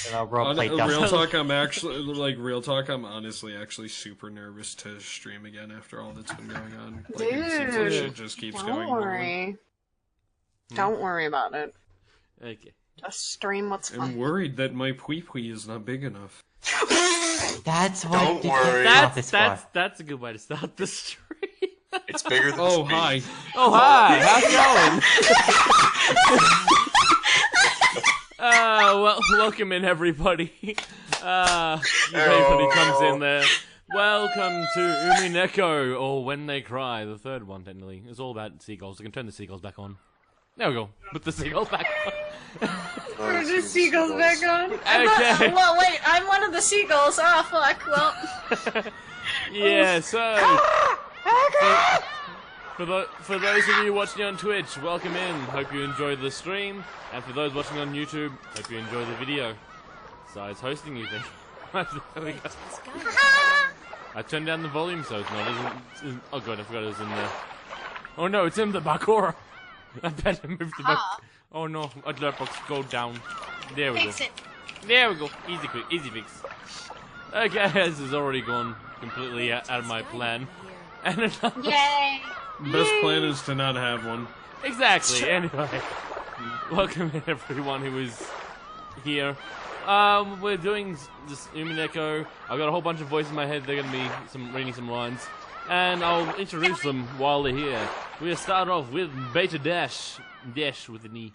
And I'll roleplay Real Dust. talk, I'm actually, like, real talk, I'm honestly actually super nervous to stream again after all that's been going on. Like, it seems like shit just keeps going Don't worry. Don't worry about it. Okay. Just stream what's fun. I'm worried that my pee-pee is not big enough. That's what Don't worry. That's a good way to start the stream. It's bigger than Oh, speed. hi. Oh, hi! How's it going? Well, welcome in, everybody. Everybody comes in there. Welcome to Umineko, or When They Cry, the third one, technically. It's all about seagulls. I can turn the seagulls back on. There we go. Put the seagulls back on. Put the seagulls back on? Okay. Well, wait, I'm one of the seagulls. Oh, fuck, well. Yeah, so... For those of you watching on Twitch, welcome in. Hope you enjoyed the stream. And for those watching on YouTube, hope you enjoy the video. Besides hosting, you think. There we go. I turned down the volume so it's not. Oh god, I forgot it was in there. Oh no, it's in the Bakura. I better move the back. Oh no, alert box, go down. There we go. There we go. Easy fix. Okay, this has already gone completely out of my plan. And another... Yay! Best plan is to not have one. Exactly, anyway. Welcome in everyone who is here. We're doing this Umineko. I've got a whole bunch of voices in my head, they're gonna be reading some lines. And I'll introduce them while they're here. We'll start off with Beta Dash. Dash with an E.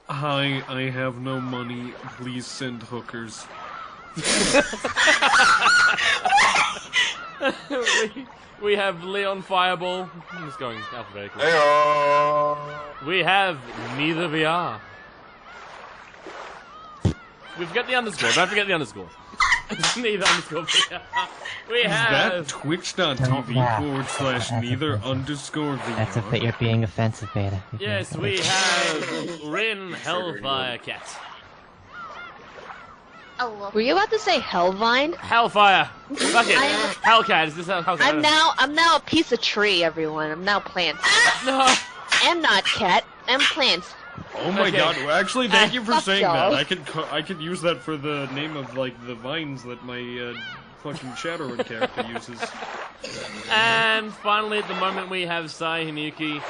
Hi, I have no money. Please send hookers. we have Leon Fireball. I'm just going alphabetically. Heyo! We have Neither VR. We forget the underscore. Don't forget the underscore. Neither underscore VR. We have... Is that twitch.tv/neither_VR? That's a bit, you're being offensive, Beta. Yes, we have Rin Hellfire Cat. Were you about to say Hellvine? Hellfire. Fuck it. Hellcat. Is this Hellcat? I'm now a piece of tree, everyone. I'm now plant. No. I'm not cat. I'm plant. Oh my god, well, actually, thank you for fuck saying y'all. that. I could use that for the name of, like, the vines that my, fucking Shadowrun character uses. And finally, at the moment, we have Sai Hinuyuki.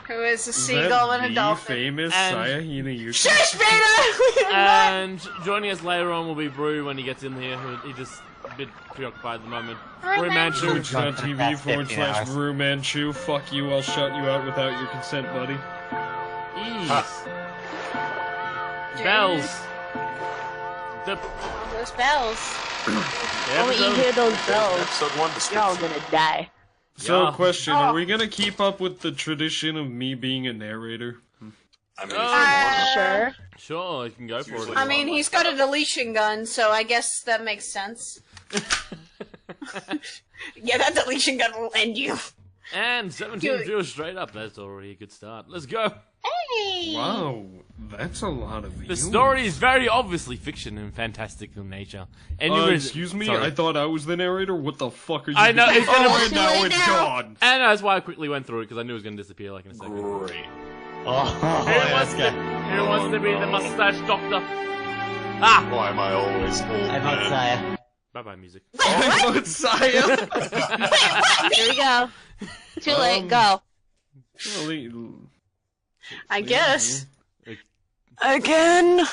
Who is a seagull and a dolphin? Famous And- Saya Hinuyuki. Shush, Beta! And joining us later on will be Brew when he gets in here. He's just a bit preoccupied at the moment. Brew Manchu. Twitch.tv/BrewManchu. Fuck you, I'll shut you out without your consent, buddy. Ease. Bells. Those bells. When you hear those bells, Episode 1 you're all description. gonna die. So, Yeah. question, are we gonna keep up with the tradition of me being a narrator? I mean, if you want Sure. Sure, you can go for it. Usually- I mean, he's got a deletion gun, so I guess that makes sense. Yeah, that deletion gun will end you. And 17 feels straight up. That's already a good start. Let's go. Hey! Wow, that's a lot of The views. story is very obviously fiction and fantastical nature. And you excuse me, Sorry. I thought I was the narrator? What the fuck are you I know, doing? it's gonna Oh, be and too now late it's now. gone! And that's why I quickly went through it, because I knew it was going to disappear like in a second. Great. Who wants to be the mustache doctor? Ah! Why am I always old, I vote man? Saya. Bye-bye, music. I vote Saya! Here we go. Too late. Go. I guess. Like- Again?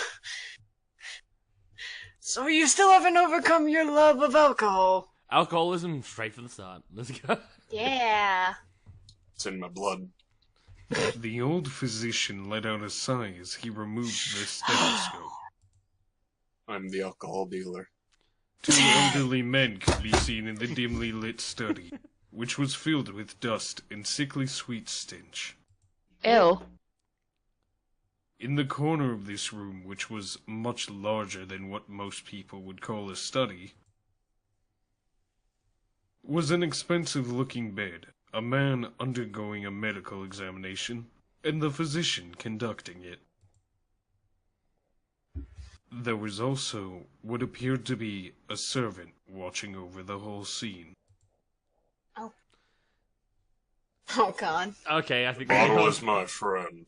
So you still haven't overcome your love of alcohol? Alcoholism straight from the start. Let's go. Yeah. It's in my blood. The old physician let out a sigh as he removed the stethoscope. I'm the alcohol dealer. Two elderly men could be seen in the dimly lit study, which was filled with dust and sickly sweet stench. Ew. In the corner of this room, which was much larger than what most people would call a study, was an expensive-looking bed, a man undergoing a medical examination, and the physician conducting it. There was also what appeared to be a servant watching over the whole scene. Oh god. Okay, I think Bottle is my friend.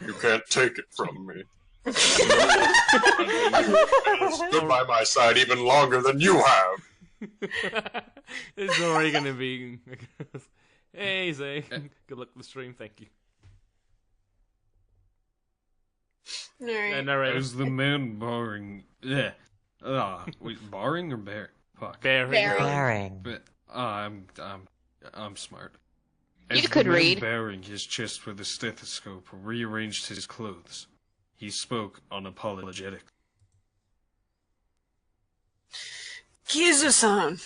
You can't take it from me. Stood by my side even longer than you have. It's already gonna be. Hey, Zay. Good luck with the stream. Thank you. Alright. Narrator. As the man barring... wait, barring or bear? Fuck. Bearing. Bearing. But, I'm smart. You As could the man read. bearing his chest with a stethoscope rearranged his clothes, he spoke unapologetic. Kizu-san.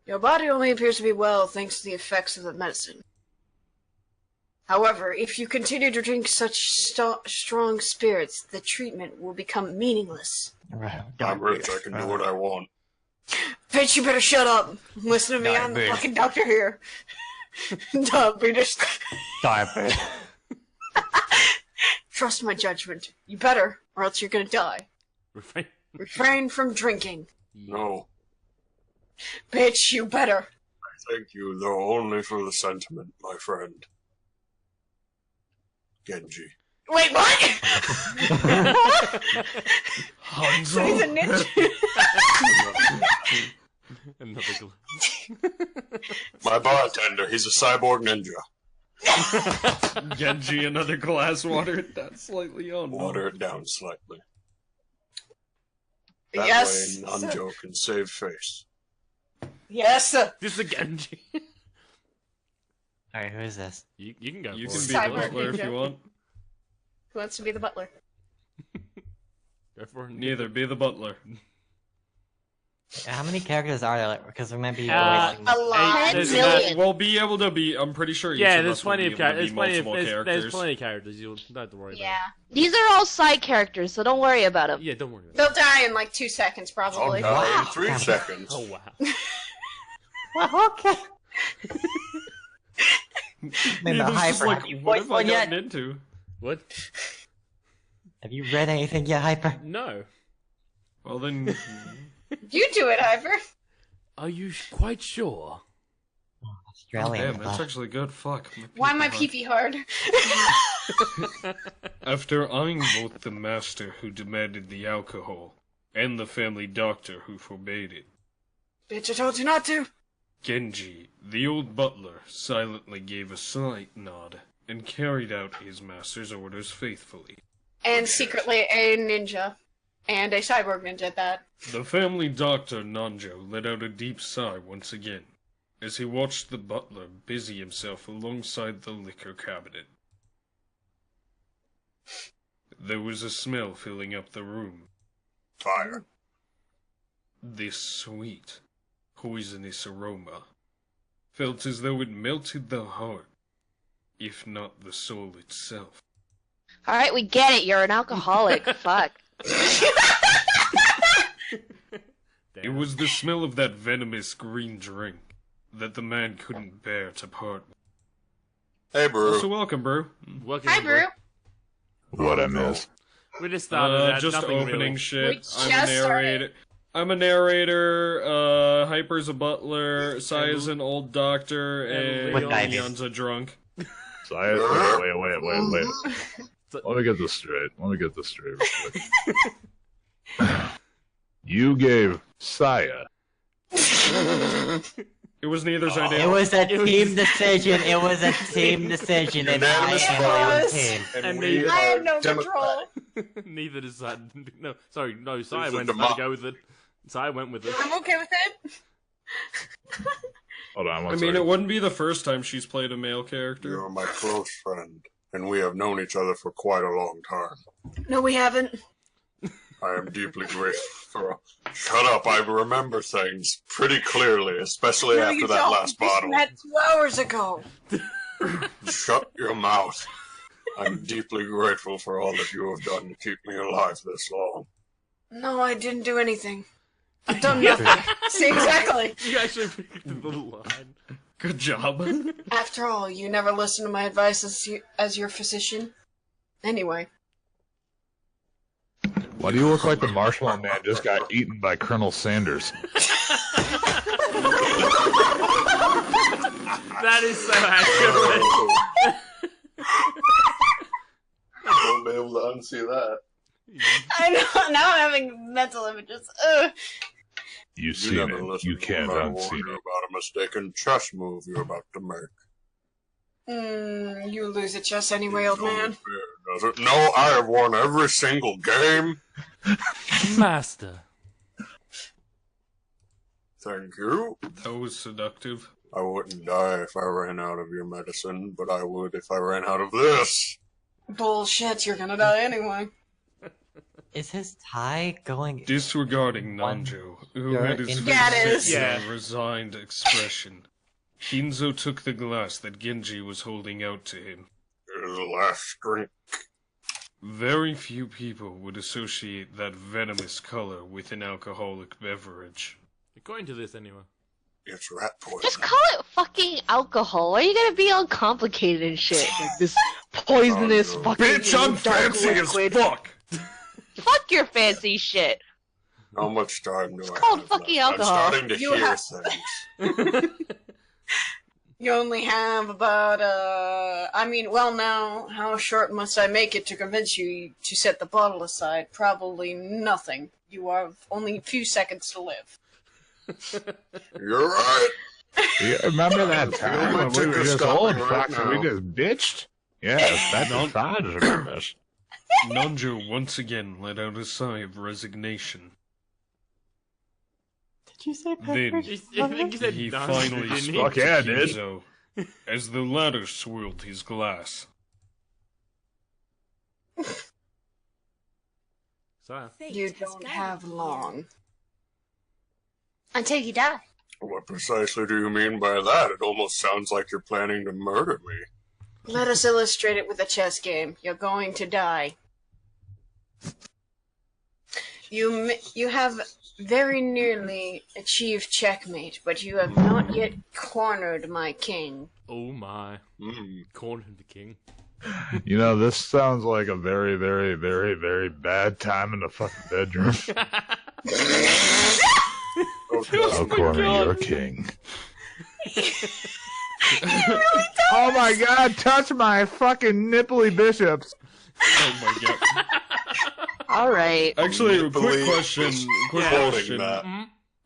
Your body only appears to be well thanks to the effects of the medicine. However, if you continue to drink such strong spirits, the treatment will become meaningless. Right. I'm rich, I can do what I want. Bitch, you better shut up. Listen to me, I'm the fucking doctor here. Duh, Peter's... Diabetes. Trust my judgment. You better, or else you're gonna die. Refrain. Refrain from drinking. No, Bitch, you better. thank you, though only for the sentiment, my friend. Genji. Wait, what? So he's a Hanzo! ninja? Another glitch. My bartender, he's a cyborg ninja. Genji, another glass, water it down slightly on. Water it down slightly. That Yes. way Nanjo can save face. Yes, sir. This is a Genji. Alright, who is this? You can go You for can it. be the Cyber butler if ninja. you want. Who wants to be the butler? Go for it. Neither, be the butler. How many characters are there? Because we might be Uh, wasting... A lot. There's 10 million. We'll be able to be, I'm pretty sure each Yeah, of there's us will plenty be of able to characters. be There's multiple there's characters. plenty of characters. You don't have to worry Yeah. These are all side characters, so don't worry about them. about. Yeah, don't worry about They'll die in like 2 seconds, I'll probably. die in 3 seconds. it. Oh wow. Well, okay. Maybe He the was just Hyper. like, Have you what voiced have I one gotten yet? into? What? Have you read anything yet, Hyper? No. Well then, You do it, Hyper. Are you quite sure? Australian. damn, that's actually good. Fuck. Why my pee pee-pee hard? After eyeing both the master who demanded the alcohol and the family doctor who forbade it, Bitch, I told you not to. Genji, the old butler, silently gave a slight nod and carried out his master's orders faithfully. And secretly a ninja. And a cyborg ninja at that. The family doctor, Nanjo, let out a deep sigh once again as he watched the butler busy himself alongside the liquor cabinet. There was a smell filling up the room. Fire. This sweet, poisonous aroma felt as though it melted the heart, if not the soul itself. Alright, we get it. You're an alcoholic. Fuck. It was the smell of that venomous green drink that the man couldn't bear to part with. Hey, Brew. So welcome, bro. Welcome, Hi, Brew. What I miss? We just started that. Just Nothing opening really. We shit. just I'm a narrator. I'm a narrator. Hyper's a butler. Sai's an old doctor, and With diabetes. Leon's a drunk. So wait. Let me get this straight. Real quick. You gave Saya. It was neither's idea. It was a team decision. It was a team decision, and I Unanimous am vote. on team. And we neither- I are have no control. democratic. Neither decided. No, sorry, no. Sai This is went the to mob. go with it. Sai went with it. I'm okay with it. Hold on, I one mean, second. it wouldn't be the first time she's played a male character. You're my close friend, and we have known each other for quite a long time. No, we haven't. I am deeply grateful for... Shut up, I remember things pretty clearly, especially No, after you that don't. last We just bottle. met 2 hours ago. Shut your mouth. I'm deeply grateful for all that you have done to keep me alive this long. No, I didn't do anything. I've done nothing. See, exactly. You actually picked the line. Good job. After all, you never listen to my advice as your physician. Anyway. Why do you look like the Marshmallow Man just got eaten by Colonel Sanders? That is so accurate. Don't be didn't see that. I know. Now I'm having mental images. Ugh. You seen never it. listened You can't when I unsee warned you it. about a mistaken chess move you're about to make. You lose at chess anyway, old man. Does it? No, I have won every single game. Master. Thank you. That was seductive. I wouldn't die if I ran out of your medicine, but I would if I ran out of this. Bullshit, you're gonna die anyway. Is his tie going? Disregarding Nanjo, who You're had his in- Yeah, it face is. in Yeah. a resigned expression, Kinzo took the glass that Genji was holding out to him. Here's the last drink. Very few people would associate that venomous color with an alcoholic beverage. According to this, anyway. It's rat poison. Just call it fucking alcohol. Why are you gonna be all complicated and shit? Like this poisonous fucking Bitch, I'm dark fancy as liquid. fuck! Fuck your fancy shit. How much time do I called have fucking left? alcohol. I'm starting to You hear have- things. You only have about, now, how short must I make it to convince you to set the bottle aside? Probably nothing. You have only a few seconds to live. You're right. You remember that time when we were just Stop old me fucks and we now. just bitched? Yes, that's No. as far as remember this. Nanjo once again let out a sigh of resignation. Did you say Then I think he said he none, finally didn't he? spoke Fuck yeah, I to did. Kinzo as the latter swirled his glass. So, You don't have long. Until you die. What precisely do you mean by that? It almost sounds like you're planning to murder me. Let us illustrate it with a chess game. You're going to die. You have very nearly achieved checkmate, but you have not yet cornered my king. oh my. Hmm. Cornered the king. You know, this sounds like a very, very, very, very bad time in the fucking bedroom. I'll corner your king. Oh my god, touch my fucking nipply bishops. Oh my god. Alright. Actually, a quick Believe- question. Quick Quoting question. that.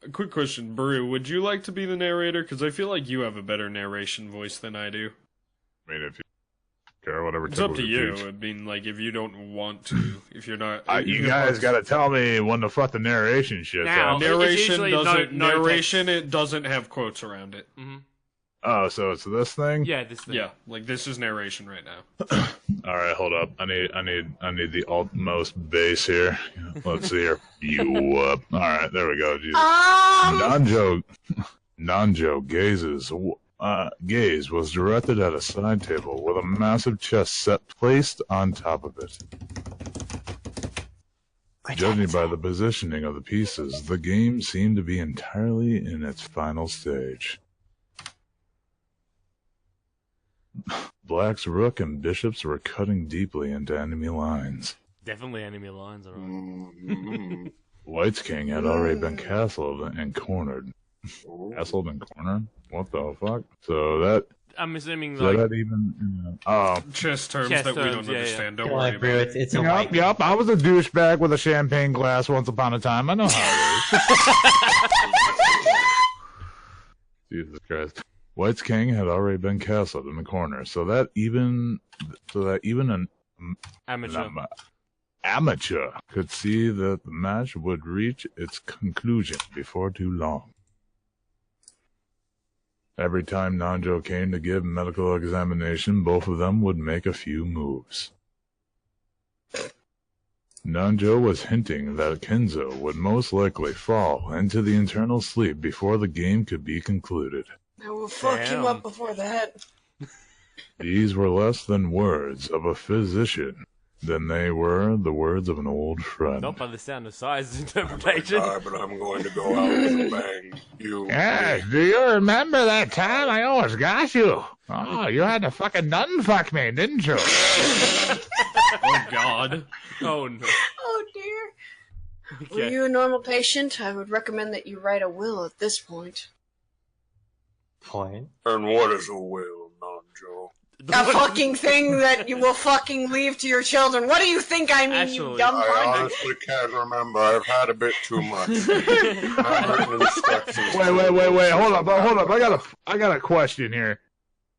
A quick question, Brew. Would you like to be the narrator? Because I feel like you have a better narration voice than I do. I mean, if you care, whatever. It's up to tickles you. your peach. I mean, like, if you don't want to, if you're not, You guys gotta tell me when the fuck the narration shit's Now. at. narration usually doesn't no narration. text. It doesn't have quotes around it. Oh, so it's this thing? Yeah, this thing. Yeah, like this is narration right now. Alright, hold up. I need the utmost bass here. Let's see here. You up. Alright, there we go. Jesus. Nanjo gaze was directed at a side table with a massive chess set placed on top of it. Judging by the positioning of the pieces, the game seemed to be entirely in its final stage. Black's rook and bishops were cutting deeply into enemy lines. Definitely enemy lines, alright. Mm-hmm. White's king had already been castled and cornered. Castled and cornered? What the fuck? So that... I'm assuming, So like, that even... Oh. Chess terms Chess that we terms, don't yeah, understand. Don't Come worry on, about Brew. it. It's a white. Yup, I was a douchebag with a champagne glass once upon a time. I know how it is. Jesus Christ. White's king had already been castled in the corner, so that even an amateur. amateur could see that the match would reach its conclusion before too long. Every time Nanjo came to give medical examination, both of them would make a few moves. Nanjo was hinting that Kinzo would most likely fall into the eternal sleep before the game could be concluded. I will fuck Damn. you up before that. These were less than words of a physician than they were the words of an old friend. Not by the sound of size interpretation. But I'm going to go out with a bang. You. Yes, do you remember that time I almost got you? Oh, you had to fucking nun fuck me, didn't you? Oh God. Oh no. Oh dear. Were Okay. you a normal patient? I would recommend that you write a will at this point. Point. And what is a will, Nanjo? A fucking thing that you will fucking leave to your children. What do you think I mean, you Actually, dumb I fuck? honestly can't remember. I've had a bit too much. Handwritten instructions. Wait. Hold up. I got a question here.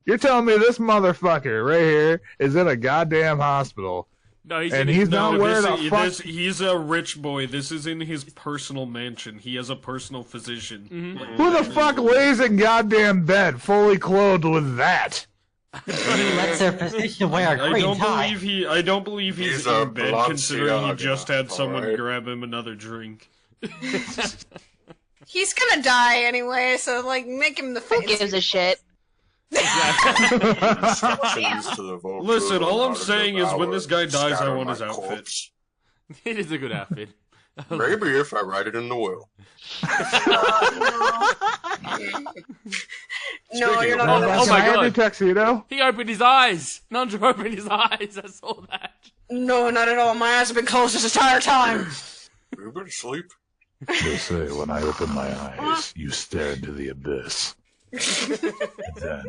You're telling me this motherfucker right here is in a goddamn hospital, No, he's not wearing a fuck. He's a rich boy. This is in his personal mansion. He has a personal physician. Who the fuck lays in goddamn bed fully clothed with that? He lets their physician wear a green tie. I don't believe he's He's a in bed, considering he Balenciaga, just had someone alright. grab him another drink. He's gonna die anyway, so, like, make him the Who face. gives a shit? Instructions to the vocal Listen, all on I'm how to saying is when devour this guy and dies, I scatter want his my outfit. corpse. It is a good outfit. Maybe if I write it in the will. No, you're not Oh, gonna oh Can my I have God. your tuxedo? He opened his eyes. Nandra opened his eyes. I saw that. No, not at all. My eyes have been closed this entire time. You better sleep. They say when I open my eyes, you stare into the abyss. Then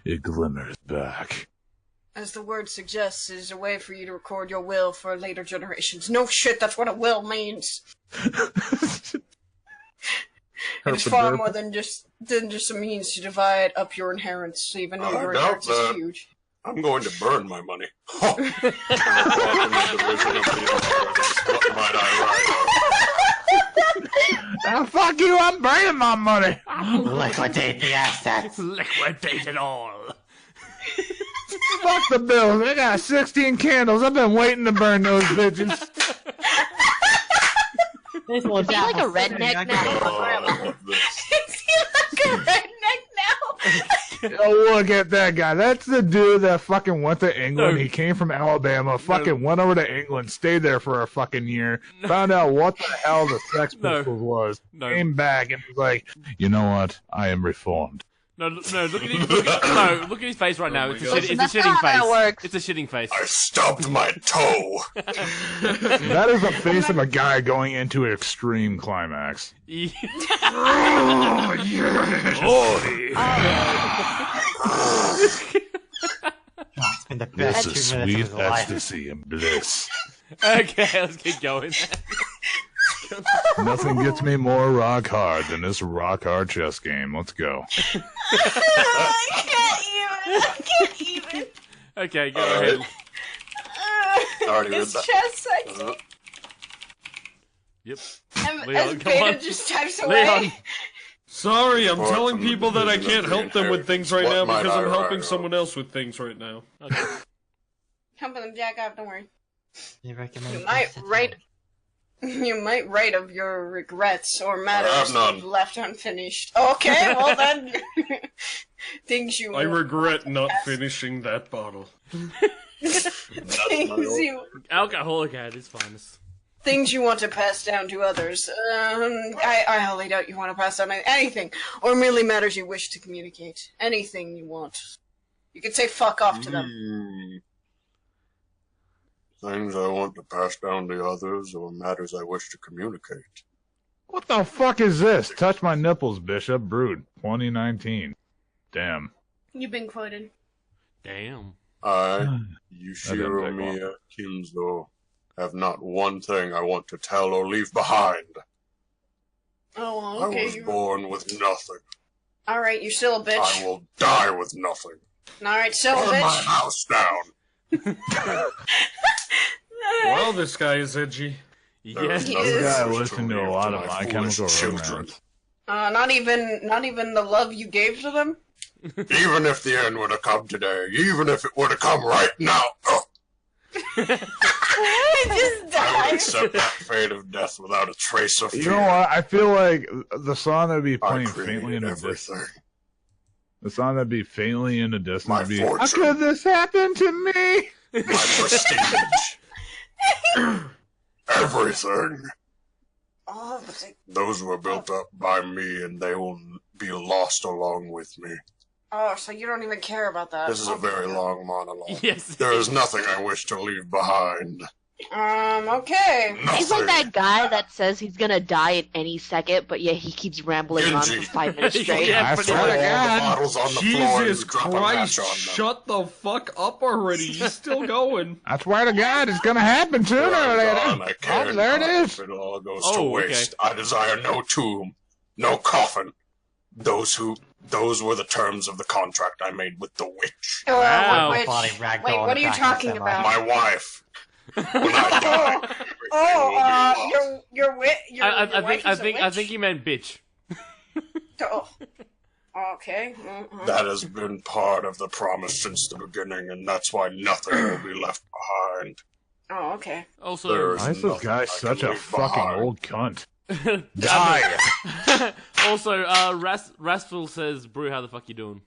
it glimmers back. As the word suggests, it is a way for you to record your will for later generations. No shit, that's what a will means. It's far more than just a means to divide up your inheritance, even though I your doubt inheritance is that. huge. I'm going to burn my money. What might I Ah, fuck you, I'm burning my money. Liquidate the assets. Liquidate it all. Fuck the bills. I got 16 candles. I've been waiting to burn those bitches. This will Is he like a redneck now? write? Is he like a redneck now? Oh, look at that guy. That's the dude that fucking went to England. No. He came from Alabama, fucking went over to England, stayed there for a fucking year, found out what the hell the Sex No. Pistols was, No. came back and was like, you know what? I am reformed. No, look at his face right now. Oh It's my a, God. it's a That's shitting not how that face. works. It's a shitting face. I stubbed my toe. That is the face of a guy going into an extreme climax. It's been the best This is 2 minutes sweet of his life. ecstasy and bliss. Okay, let's keep going. Nothing gets me more rock hard than this rock hard chess game. Let's go. I can't even. Okay, go Alright. ahead. Already read It's that. chess sexy. Yep. And Leon, as come Beta on. just types away. Leon. Sorry, I'm Apart telling from the people that I division can't of the help them with things right now inheritance, what because might I'm I helping write? someone else with things right now. Helping them jack off, don't worry. You recommend You might assets? write. You might write of your regrets or matters have none. you've left unfinished. Okay, well then. Things you. I regret not finishing that bottle. Things you. Alcoholic at its finest. Things you want to pass down to others. I highly doubt you want to pass down anything, or merely matters you wish to communicate. Anything you want. You can say fuck off to them. Things I want to pass down to others or matters I wish to communicate. What the fuck is this? Touch my nipples, Bishop. Brood. 2019. Damn. You've been quoted. Damn. I, didn't Yushiro take long. Miya Kinzo, have not one thing I want to tell or leave behind. Oh, I okay. was born with nothing. Alright, you're still a bitch. I will die with nothing. Alright, still a Burn my bitch. house down. Wow, this guy is edgy. Yes. He Nothing is. This guy left listened to a leave lot to of my My foolish Chemical children. Romance. Not even the love you gave to them? Even if the end were to come today, even if it were to come right now, Just I would died. accept that fate of death without a trace of fear. You know what? I feel like the song that would be I playing faintly in created the distance. everything. The song that'd be faintly in the distance My would be, how fortune. could this happen to me? My prestige. Everything. Oh, but Those were built up by me and they will be lost along with me. so you don't even care about that. This is a very long monologue. Yes. There is nothing I wish to leave behind. Okay. He's like that guy that says he's gonna die at any second, but yet he keeps rambling on for 5 minutes straight. Yeah, I pretty swear much. to God. The bottles on the floor and Jesus you drop a match Christ, on them. shut the fuck up already. He's still going. I swear to God, it's gonna happen sooner or Gone, later. I care Oh, there it not is. if it all goes Oh, to okay. waste. I desire no tomb, no coffin. Those were the terms of the contract I made with the witch. Wow. Wait, Body ragdoll wait, in what the are you back of the talking semi. about? My wife. When I die, everything will be lost. I think he meant bitch. Oh. Okay. That has been part of the promise since the beginning, and that's why nothing will be left behind. Oh, okay. Also, There's Why is this nothing guy I such can a leave fucking behind. old cunt? Die! also, Rastful says, "Brew, how the fuck you doing?"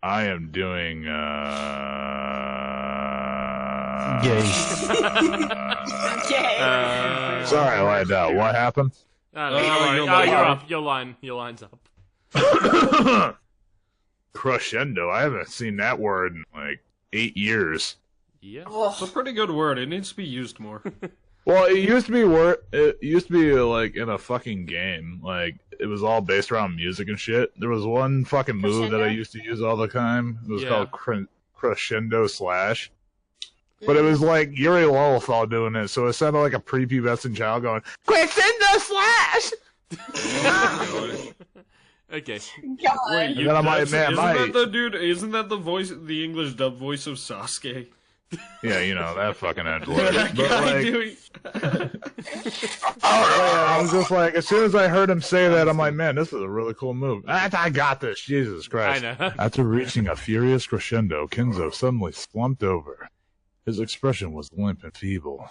I am doing, Okay. Sorry I lied out. What happened? Your line's up. Crescendo. I haven't seen that word in like 8 years. Yeah. It's a pretty good word. It needs to be used more. Well, it used to be like in a fucking game. Like it was all based around music and shit. There was one fucking move that I used to use all the time. It was called Crescendo Slash. But it was like Yuri Lolthal doing it, so it sounded like a prepubescent child going, Crescendo Slash! Okay. God. Wait, And then I'm like, man, isn't that the dude? Isn't that the voice, the English dub voice of Sasuke? Yeah, you know, that fucking edgelord. That But guy like, doing. I was just like, as soon as I heard him say that, I'm like, man, this is a really cool move. I got this, Jesus Christ. I know. After reaching a furious crescendo, Kenzo suddenly slumped over. His expression was limp and feeble,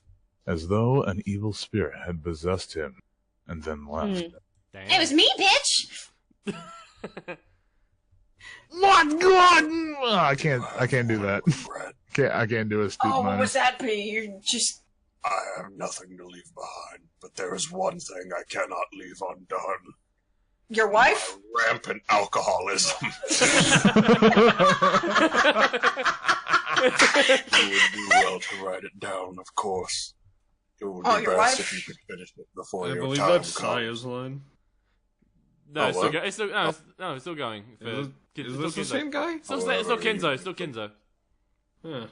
as though an evil spirit had possessed him, and then left. Damn. It was me, bitch. My God! Oh, I can't do that. Brett, I can't do a stupid Oh, what minor. was that, P? You just... I have nothing to leave behind, but there is one thing I cannot leave undone. Your wife? My rampant alcoholism. You would do well to write it down, of course. It would Oh, be your best wife? if you could finish it before I your believe time that's comes. Saya's line. No, Oh, it's still what? go- it's still no, it's still going. Is It's this the still same guy? It's still Kenzo. It's still Kenzo. Huh.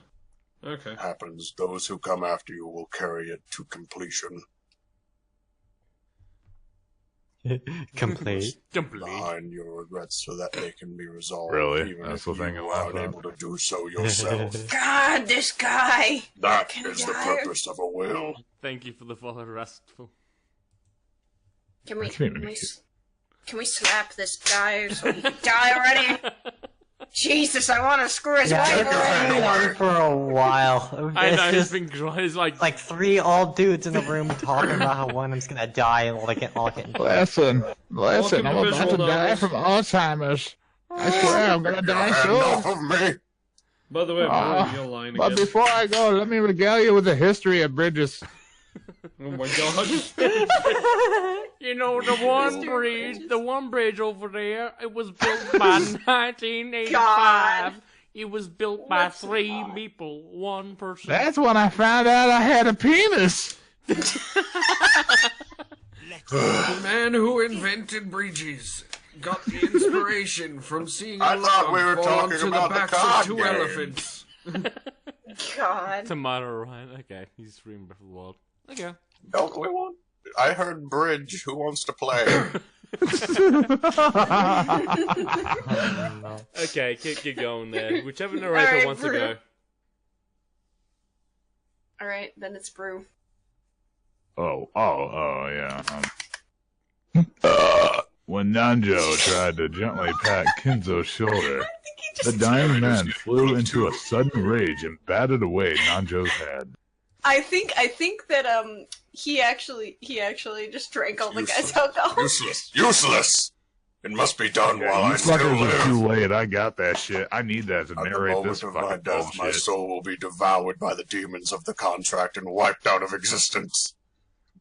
Okay. Happens, those who come after you will carry it to completion. Complete. Complete. Behind your regrets so that they can be resolved. Really? Even That's if the thing you I are laugh unable to do so yourself. God, this guy. That Can is I the die? purpose of a will. Thank you for the follow, Rastful. Can we, I can't can even we, hear. can we slap this guy so he can die already? Jesus, I want to screw his Yeah, wife it's already. been on for a while. I know, It's he's just been he's like 3 old dudes in the room talking about how one of them's gonna die and lick it. Listen, Welcome I'm to about visual to die novels. from Alzheimer's. I swear I'm gonna die Enough soon. of me! By the way, Ah, your line But again. before I go, let me regale you with the history of bridges. Oh my god. you know the one bridge over there. It was built by 1985. God. It was built by 3 people, 1 person. That's when I found out I had a penis. The man who invented bridges got the inspiration from seeing a I thought log we were fall talking onto about the the backs card of 2 game. elephants. God. Tomato Ryan. Okay, he's reading Breath of the Wild. Okay. Don't we want? I heard bridge. Who wants to play? Okay, keep going there. Whichever narrator Alright, wants to Brew. go. Alright, then it's Brew. Yeah. When Nanjo tried to gently pat Kenzo's shoulder, the dying man flew into a sudden rage and batted away Nanjo's head. I think that he actually just drank all the guy's alcohol. Useless. Useless! It must be done while You I still fuckers are too live. late. I got that shit. I need that to At the narrate moment this of my fucking death, my bullshit. soul will be devoured by the demons of the contract and wiped out of existence.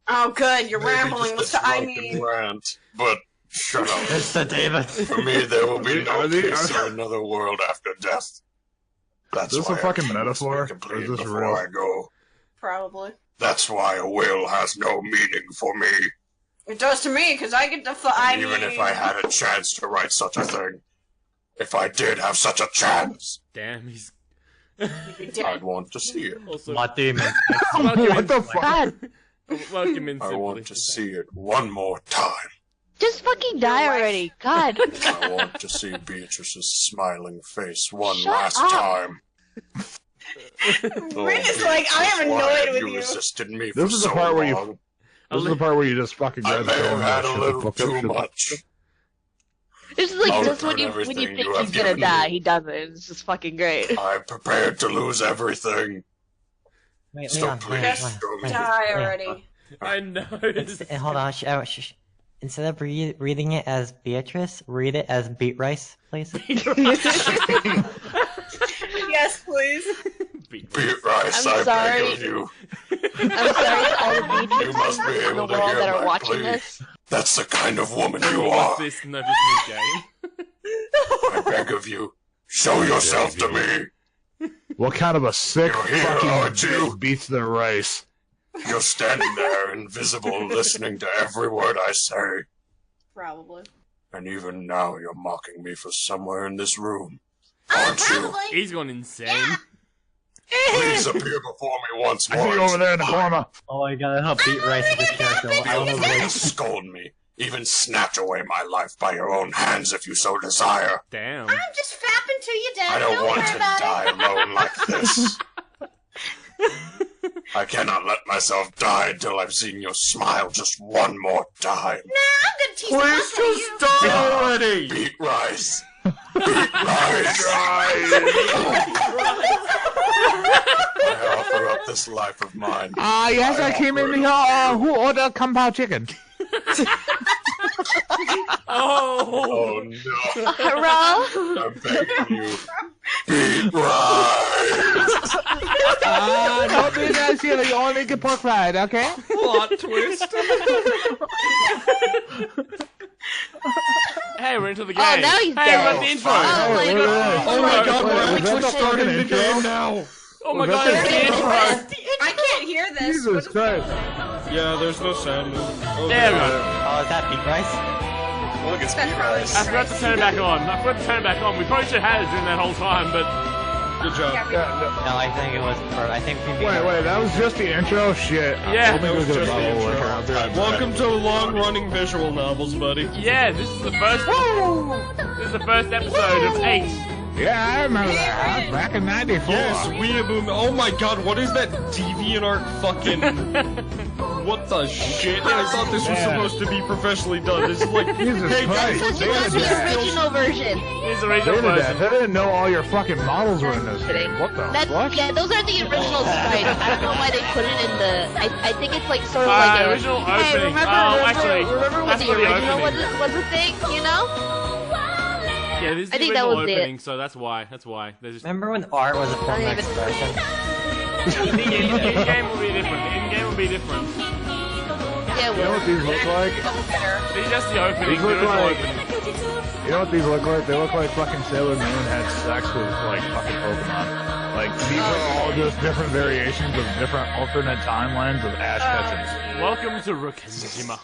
Oh, good, you're Maybe rambling. just a I drunken mean, rant, but shut up. It's the demon. For me, there will be no Are they- peace or another world after death. That's Is this why a fucking everything must be metaphor, or is completed this before real? I go. Probably. That's why a will has no meaning for me. It does to me, because I get to Even if I had a chance to write such a thing, if I did have such a chance, Damn, he's. I'd want to see it. Also, My demon. What the fuck? God, welcome in I simply. want to see it one more time. just fucking die already. God. I want to see Beatrice's smiling face one Shut last up. time. Rin is like, I am Why annoyed have with you you. resisted me for This is the so part where you- long? This is the part where you just fucking I grab may the have phone had and a shut the little fuck too up. much. This is like I'll just when return you everything think you have he's gonna given die, me. he doesn't. It's just fucking great. I'm prepared to lose everything. Wait, So Leon, please, Leon, Just show me. Leon, Die Leon. already. I know. Hold on. Instead of reading it as Beatrice, read it as Beat Rice, please. Yes, please. Beat Rice, I'm I sorry. beg of you. I'm sorry to all the You Beatrices must be in the able to world hear that are my watching plea. this. That's the kind of woman you What's are. this? No, this new game. I beg of you, show yourself to me. What kind of a sick You're here, aren't fucking you? bitch beats the race? You're standing there, invisible, listening to every word I say. Probably. And even now you're mocking me for somewhere in this room. Aren't you? He's gone insane. Please appear before me once I more. see you over there in the corner. Oh my god, how Beat Rice is this character. I Feel want to free to voice. scold me. Even snatch away my life by your own hands if you so desire. Damn. I'm just fapping to you, Dad. I don't want worry to about die alone like this. I cannot let myself die until I've seen your smile just one more time. I'm gonna tease the fuck out of you. die already! Beat Rice. Beat Rice. I offer up this life of mine. Yes, I came in here. Who ordered Kung Pao chicken? Oh! Oh no. Hurrah! I'm begging you. Beat Rice. Don't be that silly. You only get pork fried, okay? Plot twist. Hey, we're into the game. Oh, now he's hey, dead. we're at the intro. Oh my god. Oh my god, Wait, we're was actually that the starting the fucking game intro? now. Oh my Was god, that it's the intro. I can't hear this. What Jesus is Christ. Yeah, there's no sound. Oh, There we God. go. Oh, is that Beat Rice? Look, it's That's Beat probably Rice. I forgot to turn it back on. We probably should have had it during that whole time, but Good job. No, I think it was. I think we. Wait, that was just the intro? Shit. Yeah. Let me That go was get a just bottle the of liquor. intro. I'll be right back. Welcome to long-running visual novels, buddy. yeah, this is the first. This is the first episode of 8. Yeah, I remember that. Back in 94. Yes, Weeaboo. Oh my god, what is that DeviantArt fucking... What the shit? I thought this was Yeah. supposed to be professionally done. This is like, Jesus hey guys, Christ. Because you want the original version. Here's the They original did that. version. They didn't know all your fucking models were in this game. What the fuck? Yeah, those are the original sprites. I don't know why they put it in the. I think it's like sort of like a Original Hey, opening. remember Actually, when that's the for the original opening. was a thing? You know? Yeah, this is I the think that original was it. opening, so that's why. They're just... Remember when art was a form of Not even- expression? The in-game will be different. The in-game will be different. Yeah, You know what these look like? This is just the opening. These The look original like- opening. You know what these look like? They look like fucking Sailor Moon had sex with like fucking Pokemon. Like these are all just different variations of different alternate timelines of Ash Ketchum. Welcome to Rukenzima.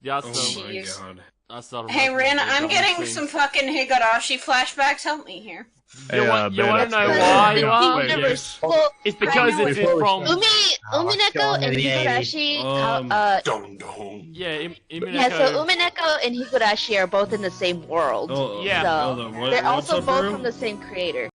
Yeah, oh so... my Jeez. god. Hey, Rin, I'm getting some fucking Higurashi flashbacks. Help me here. You want to know Because why you are? Wait, never yes. well, It's because it's from... Umineko and Higurashi. Dong dong. Yeah, Umineko. Yeah, so Umineko and Higurashi are both in the same world. Oh, Yeah. So hold on, what- they're what's also up, both Drew? from the same creator.